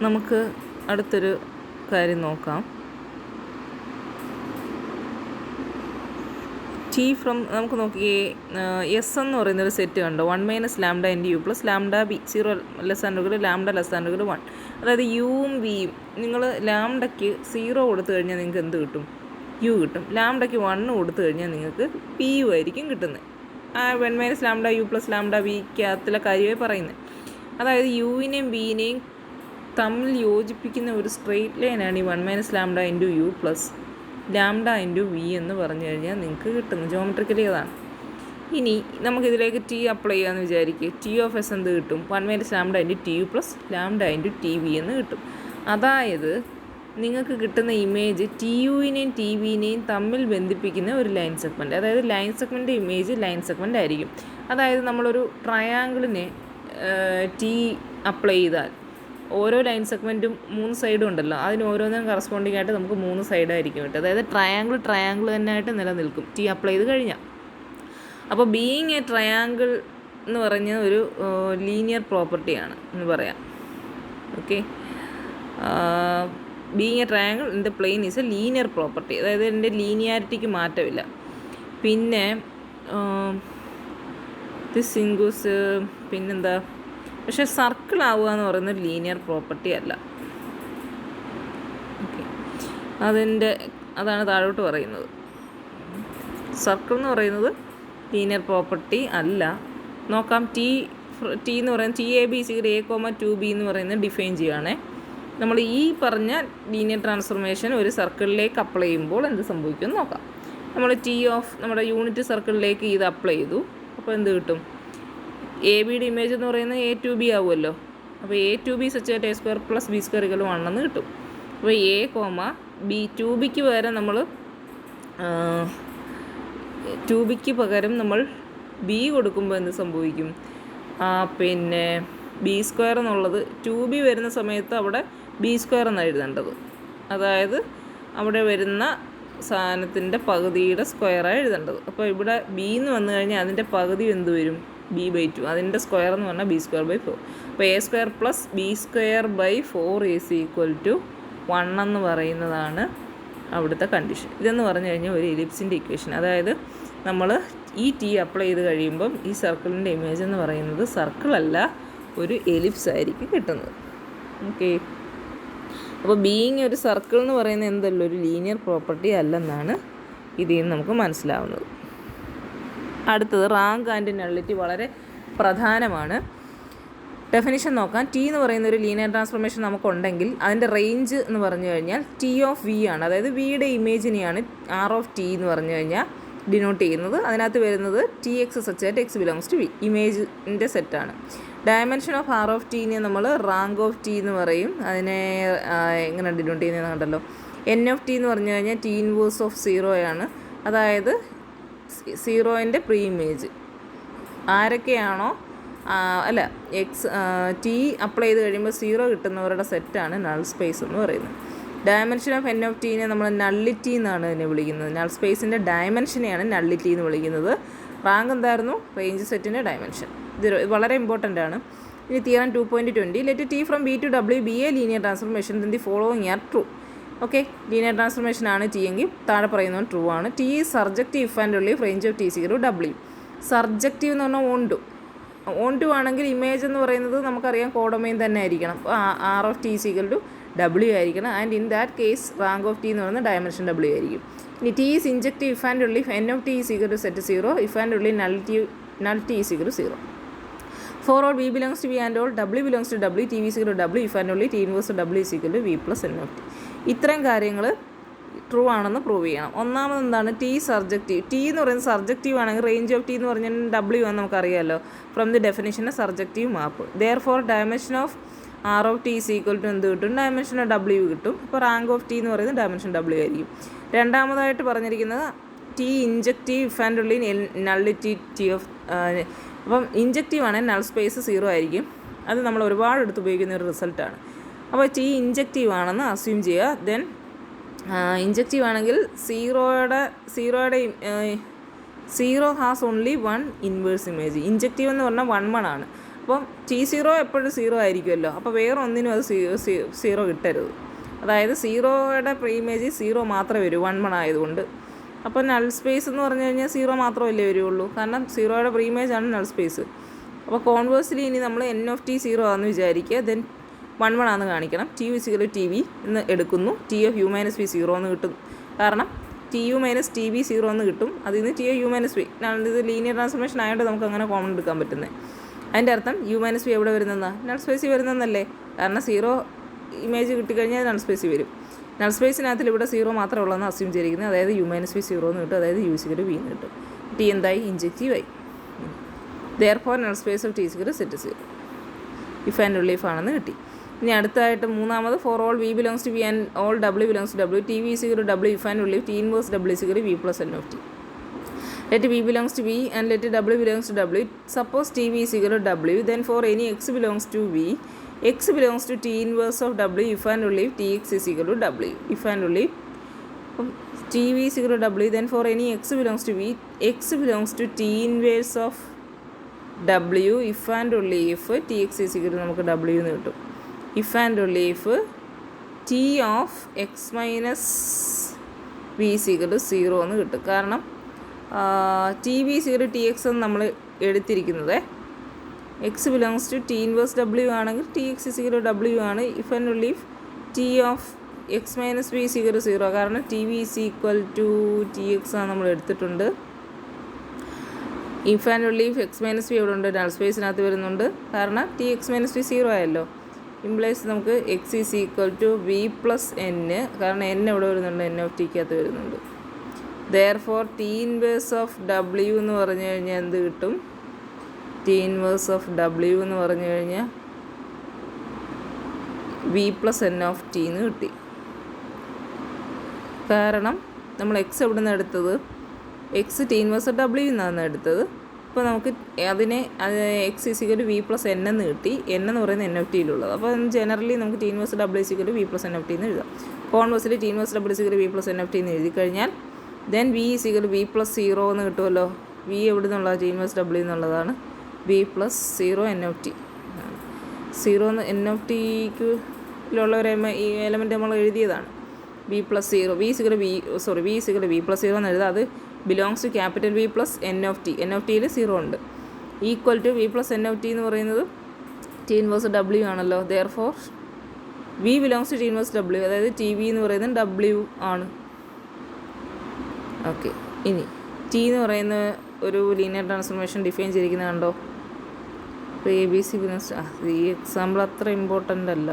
നമുക്ക് അടുത്തൊരു കാര്യം നോക്കാം. ടി ഫ്രം നമുക്ക് നോക്കിയേ, എസ് എന്ന് പറയുന്നൊരു സെറ്റ് കണ്ടോ, 1 - lambda into U plus lambda B 0 ലെസ്സാൻഡുകൾ ലാംഡ ലെസ്സാൻഡുകൾ 1. അതായത് യുവും വിയും നിങ്ങൾ ലാംഡയ്ക്ക് 0 കൊടുത്തു കഴിഞ്ഞാൽ നിങ്ങൾക്ക് എന്ത് കിട്ടും? യു കിട്ടും. ലാംഡയ്ക്ക് 1 കൊടുത്തു കഴിഞ്ഞാൽ നിങ്ങൾക്ക് പി യു ആയിരിക്കും കിട്ടുന്നത്. 1 - ലാംഡ യു പ്ലസ് ലാംഡ ബിക്കകത്തിലെ കാര്യമായി പറയുന്നത്. അതായത് യുവിനെയും ബിയിനെയും തമ്മിൽ യോജിപ്പിക്കുന്ന ഒരു സ്ട്രെയിറ്റ് ലൈനാണ് ഈ 1 - lambda into U plus lambda into v എന്ന് പറഞ്ഞു കഴിഞ്ഞാൽ നിങ്ങൾക്ക് കിട്ടുന്നു. ജോമെട്രിക്കലി അതാണ്. ഇനി നമുക്കിതിലേക്ക് ടി അപ്ലൈ ചെയ്യാമെന്ന് വിചാരിക്കുക. ടി ഓഫ് എസ് എന്ത് കിട്ടും? 1 - lambda into T u plus lambda into T v എന്ന് കിട്ടും. അതായത് നിങ്ങൾക്ക് കിട്ടുന്ന ഇമേജ് ടി യുവിനെയും ടി വിനെയും തമ്മിൽ ബന്ധിപ്പിക്കുന്ന ഒരു ലൈൻ സെഗ്മെൻറ്റ്. അതായത് line segment image line segment ആയിരിക്കും. അതായത് നമ്മളൊരു ട്രയാങ്കിളിനെ ടി അപ്ലൈ ചെയ്താൽ ഓരോ ലൈൻ സെഗ്മെൻറ്റും 3 സൈഡും ഉണ്ടല്ലോ, അതിന് ഓരോന്നിനും കറസ്പോണ്ടിങ് ആയിട്ട് നമുക്ക് 3 സൈഡായിരിക്കും കിട്ടും. അതായത് ട്രയാങ്കിൾ തന്നെയായിട്ട് നിലനിൽക്കും ടി അപ്ലൈ ചെയ്ത് കഴിഞ്ഞാൽ. അപ്പോൾ ബീയിങ് എ ട്രയാങ്കിൾ എന്ന് പറഞ്ഞ ഒരു ലീനിയർ പ്രോപ്പർട്ടിയാണ് എന്ന് പറയാം. Okay, being A triangle in the plain is A linear property. അതായത് എൻ്റെ ലീനിയാരിറ്റിക്ക് മാറ്റമില്ല. പിന്നെ സിംഗൂസ് പിന്നെന്താ, പക്ഷേ സർക്കിൾ ആവുക എന്ന് പറയുന്നത് ലീനിയർ പ്രോപ്പർട്ടി അല്ല. ഓക്കെ, അതാണ് താഴോട്ട് പറയുന്നത്. സർക്കിൾ എന്ന് പറയുന്നത് ലീനിയർ പ്രോപ്പർട്ടി അല്ല. നോക്കാം. ടി എന്ന് പറയുന്നത് ടി എ ബി സിഗ്ര എ കോമ 2b എന്ന് പറയുന്നത് ഡിഫൈൻ ചെയ്യുകയാണേ. നമ്മൾ ഈ പറഞ്ഞ ലീനിയർ ട്രാൻസ്ഫോർമേഷൻ ഒരു സർക്കിളിലേക്ക് അപ്ലൈ ചെയ്യുമ്പോൾ എന്ത് സംഭവിക്കുമെന്ന് നോക്കാം. നമ്മൾ ടി ഓഫ് നമ്മുടെ യൂണിറ്റ് സർക്കിളിലേക്ക് ഇത് അപ്ലൈ ചെയ്തു. അപ്പോൾ എന്ത് കിട്ടും? എ ബിയുടെ ഇമേജ് എന്ന് പറയുന്നത് എ ടു ബി ആവുമല്ലോ. അപ്പോൾ a to b such that a square plus b square = 1 എന്ന് കിട്ടും. അപ്പോൾ എ കോമ ബി 2bക്ക് പകരം നമ്മൾ 2bക്ക് പകരം നമ്മൾ ബി കൊടുക്കുമ്പോൾ എന്ത് സംഭവിക്കും? പിന്നെ ബി സ്ക്വയർ എന്നുള്ളത് 2b വരുന്ന സമയത്ത് അവിടെ ബി സ്ക്വയർ എന്നാണ് എഴുതേണ്ടത്. അതായത് അവിടെ വരുന്ന സാധനത്തിൻ്റെ പകുതിയുടെ സ്ക്വയറാണ് എഴുതേണ്ടത്. അപ്പോൾ ഇവിടെ ബി എന്ന് വന്നു കഴിഞ്ഞാൽ അതിൻ്റെ പകുതി എന്ത് വരും? b/2. അതിൻ്റെ സ്ക്വയർ എന്ന് പറഞ്ഞാൽ b²/4. അപ്പോൾ a² പ്ലസ് b²/4 = 1 എന്ന് പറയുന്നതാണ് അവിടുത്തെ കണ്ടീഷൻ. ഇതെന്ന് പറഞ്ഞു കഴിഞ്ഞാൽ ഒരു എലിപ്സിൻ്റെ ഇക്വേഷൻ. അതായത് നമ്മൾ ഈ ടി അപ്ലൈ ചെയ്ത് കഴിയുമ്പം ഈ സർക്കിളിൻ്റെ ഇമേജ് എന്ന് പറയുന്നത് സർക്കിളല്ല, ഒരു എലിപ്സ് ആയിരിക്കും കിട്ടുന്നത്. ഓക്കെ, അപ്പോൾ ബീയിങ് ഒരു സർക്കിൾ എന്ന് പറയുന്നത് എന്തല്ല ഒരു ലീനിയർ പ്രോപ്പർട്ടി അല്ലെന്നാണ് ഇതിൽ നിന്ന് നമുക്ക് മനസ്സിലാവുന്നത്. അടുത്തത് റാങ്ക് ആൻഡ് നള്ളിറ്റി വളരെ പ്രധാനമാണ്. ഡെഫിനിഷൻ നോക്കാം. ടി എന്ന് പറയുന്ന ഒരു ലീനിയർ ട്രാൻസ്ഫോർമേഷൻ നമുക്കുണ്ടെങ്കിൽ അതിൻ്റെ റേഞ്ച് എന്ന് പറഞ്ഞു കഴിഞ്ഞാൽ ടി ഓഫ് വി ആണ്. അതായത് വിയുടെ ഇമേജിനെയാണ് ആർ ഓഫ് ടി എന്ന് പറഞ്ഞു കഴിഞ്ഞാൽ ഡിനോട്ട് ചെയ്യുന്നത്. അതിനകത്ത് വരുന്നത് T X such that X belongs to V, ഇമേജിൻ്റെ സെറ്റാണ്. ഡയമെൻഷൻ ഓഫ് ആർ ഓഫ് ടീനെ നമ്മൾ റാങ്ക് ഓഫ് ടി എന്ന് പറയും. അതിനെ എങ്ങനെ ഡിനോട്ട് ചെയ്യുന്നതെന്ന് കണ്ടല്ലോ. എൻ ഓഫ് ടി എന്ന് പറഞ്ഞു കഴിഞ്ഞാൽ ടി ഇൻവേഴ്സ് ഓഫ് 0 ആണ്. അതായത് 0ൻ്റെ പ്രീ ഇമേജ് ആരൊക്കെയാണോ ടി അപ്ലൈ ചെയ്ത് കഴിയുമ്പോൾ 0 കിട്ടുന്നവരുടെ സെറ്റാണ് നൾ സ്പേസ് എന്ന് പറയുന്നത്. ഡയമെൻഷൻ ഓഫ് എൻ ഓഫ് ടീനെ നമ്മൾ നള്ളിറ്റി എന്നാണ് ഇതിനെ വിളിക്കുന്നത്. നൾ സ്പേസിൻ്റെ ഡയമെൻഷനെയാണ് നള്ളിറ്റി എന്ന് വിളിക്കുന്നത്. റാങ്ക് എന്തായിരുന്നു? റേഞ്ച് സെറ്റിൻ്റെ ഡയമെൻഷൻ. ഇത് വളരെ ഇമ്പോർട്ടൻ്റ് ആണ്. ഇനി theorem 2.20 let T from V to W be a linear transformation then the following are true. Okay, linear transformation ആണ് ടി എങ്കിൽ താഴെ പറയുന്നത് ട്രൂ ആണ്. T is surjective if and only range of T = W. Surjective എന്ന് പറഞ്ഞാൽ on to ആണെങ്കിൽ image എന്ന് പറയുന്നത് നമുക്കറിയാം കോഡൊമൈൻ തന്നെ ആയിരിക്കണം. ആർ ഓഫ് ടി = ഡബ്ല്യു ആയിരിക്കണം. And in that case rank of T എന്ന് പറയുന്നത് ഡയമെൻഷൻ ഡബ്ല്യു ആയിരിക്കും. ഇനി T is injective if and only N of T = set 0 if and only null T = 0. For all v belongs to v and all w belongs to w, t v = w if and only t inverse w = v plus n of t. ഇത്രയും കാര്യങ്ങൾ true ആണെന്ന് prove ചെയ്യണം. ഒന്നാമത് എന്താണ്? T surjective. T എന്ന് പറയുന്നത് surjective ആണെങ്കിൽ range of T എന്ന് പറഞ്ഞാൽ ഡബ്ല്യു ആണെന്ന് നമുക്കറിയാമല്ലോ from the definition surjective map. Therefore dimension of R of T = എന്ത് കിട്ടും? ഡയമെൻഷൻ ഓഫ് ഡബ്ല്യു കിട്ടും. അപ്പോൾ റാങ്ക് ഓഫ് ടി എന്ന് പറയുന്നത് ഡയമെൻഷൻ ഡബ്ല്യു ആയിരിക്കും. രണ്ടാമതായിട്ട് പറഞ്ഞിരിക്കുന്നത് T injective if and only nullity T of. അപ്പം ഇൻജക്റ്റീവ് ആണെങ്കിൽ നൾ സ്പേസ് 0 ആയിരിക്കും. അത് നമ്മൾ ഒരുപാട് എടുത്ത് ഉപയോഗിക്കുന്ന ഒരു റിസൾട്ടാണ്. അപ്പോൾ ടി ഇൻജക്റ്റീവ് ആണെന്ന് അസ്യൂം ചെയ്യുക. ദെൻ ഇൻജക്റ്റീവ് ആണെങ്കിൽ 0 has only 1 inverse image. Injective എന്ന് പറഞ്ഞാൽ 1 ആണ്. അപ്പം T0 എപ്പോഴും 0 ആയിരിക്കുമല്ലോ. അപ്പോൾ വേറെ ഒന്നിനും അത് 0 കിട്ടരുത്. അതായത് 0യുടെ പ്രീമേജ് 0 മാത്രമേ വരൂ 1 ആയതുകൊണ്ട്. അപ്പോൾ നൾ സ്പേസ് എന്ന് പറഞ്ഞു കഴിഞ്ഞാൽ 0 മാത്രമല്ലേ വരുള്ളൂ, കാരണം 0യുടെ പ്രീമേജാണ് നൾ സ്പേസ്. അപ്പോൾ കോൺവേഴ്സ്ലി ഇനി നമ്മൾ n(t) 0 ആണെന്ന് വിചാരിക്കുക, ദെൻ 1 ആണെന്ന് കാണിക്കണം. tu = tv എന്ന് എടുക്കുന്നു. tu - v 0 എന്ന് കിട്ടും, കാരണം tu - tv 0 എന്ന് കിട്ടും. അതിൽ നിന്ന് tu - v, ഇത് ലീനിയർ ട്രാൻസ്ഫോർമേഷൻ ആയതുകൊണ്ട് നമുക്ക് അങ്ങനെ കോമൺ എടുക്കാൻ പറ്റുന്നത്. അതിൻ്റെ അർത്ഥം u - v എവിടെ വരുന്നതാണ്? നൾ സ്പേസിൽ വരുന്നതെന്നല്ലേ, കാരണം 0 ഇമേജ് കിട്ടിക്കഴിഞ്ഞാൽ നൾ സ്പേസിൽ വരും. നൾ സ്പേസിനകത്തിൽ ഇവിടെ 0 മാത്രമേ ഉള്ളതെന്ന് അസ്യൂം ചെയ്തിരിക്കുന്നത്, അതായത് u - v 0 എന്ന് കിട്ടും, അതായത് u = v എന്ന് കിട്ടും. t എന്തായി? ഇൻജെക്റ്റീവ് ആയി. therefore null space of t = set 0. if and only if ആണെന്ന് കിട്ടി. ഇനി അടുത്തായിട്ട് മൂന്നാമത് for all v belongs to v and all w belongs to w, tv = w if and only if t inverse w = v plus n of t. Let v belongs to v and let w belongs to w. Suppose tv = w, then for any x belongs to v, x belongs to t inverse of w if and only if tx = w. if and only tv = w, then for any x belongs to v, x belongs to t inverse of w if and only if tx = നമുക്ക് w എന്ന് കിട്ടും. if and only if t of x minus v = 0 എന്ന് കിട്ടും. കാരണം tv = tx എന്ന് നമ്മൾ എടുത്തിരിക്കുന്നത് x belongs to t inverse w ആണെങ്കിൽ tx = w ആണ്. if and only if t of x minus v = 0, കാരണം tv = tx ആണ് നമ്മൾ എടുത്തിട്ടുണ്ട്. if and only if x minus v എവിടെ ഉണ്ട്? നൾ സ്പേസിനകത്ത് വരുന്നുണ്ട്, കാരണം tx minus v 0 ആയല്ലോ. ഇംപ്ലൈസ് നമുക്ക് x = v plus n, കാരണം n എവിടെ വരുന്നുണ്ട്? n of t-ക്കകത്ത് വരുന്നുണ്ട്. therefore t inverse of w എന്ന് പറഞ്ഞു കഴിഞ്ഞാൽ എന്ത് കിട്ടും? t inverse of w എന്ന് പറഞ്ഞു കഴിഞ്ഞാൽ v plus n of t എന്ന് കിട്ടി. കാരണം നമ്മൾ x എവിടെ നിന്ന് എടുത്തത്? x t inverse w എന്നാണ് എടുത്തത്. അപ്പോൾ നമുക്ക് അതിനെ x = v plus n എന്ന് കിട്ടി. n എന്ന് പറയുന്നത് n of t-യിലുള്ളത്. അപ്പോൾ ജനറലി നമുക്ക് t inverse w = v plus n of t എന്ന് എഴുതാം. Conversely t inverse w = v plus n of t എന്ന് എഴുതി കഴിഞ്ഞാൽ ദെൻ v = v plus 0 എന്ന് കിട്ടുമല്ലോ. v എവിടെ നിന്നുള്ള? t inverse w എന്നുള്ളതാണ്. v plus 0 n of t. 0 n of t-ക്കുള്ള ഒരു എലമെൻറ്റ് നമ്മൾ എഴുതിയതാണ്. v plus 0, v = v plus 0 എന്ന് എഴുതാം. അത് belongs to capital V plus n of t. n of t-യിൽ 0 ഉണ്ട്. Equal to v plus n of t എന്ന് പറയുന്നത് t ഇൻവേഴ്സ് w ആണല്ലോ. therefore v belongs to t inverse w, അതായത് tv എന്ന് പറയുന്നത് w ആണ്. ഓക്കെ, ഇനി t എന്ന് പറയുന്ന ഒരു ലീനിയർ ട്രാൻസ്ഫോർമേഷൻ ഡിഫൈൻ ചെയ്തിരിക്കുന്നത് കണ്ടോ? അപ്പോൾ ABC ഈ എക്സാമ്പിൾ അത്ര ഇമ്പോർട്ടൻ്റ് അല്ല.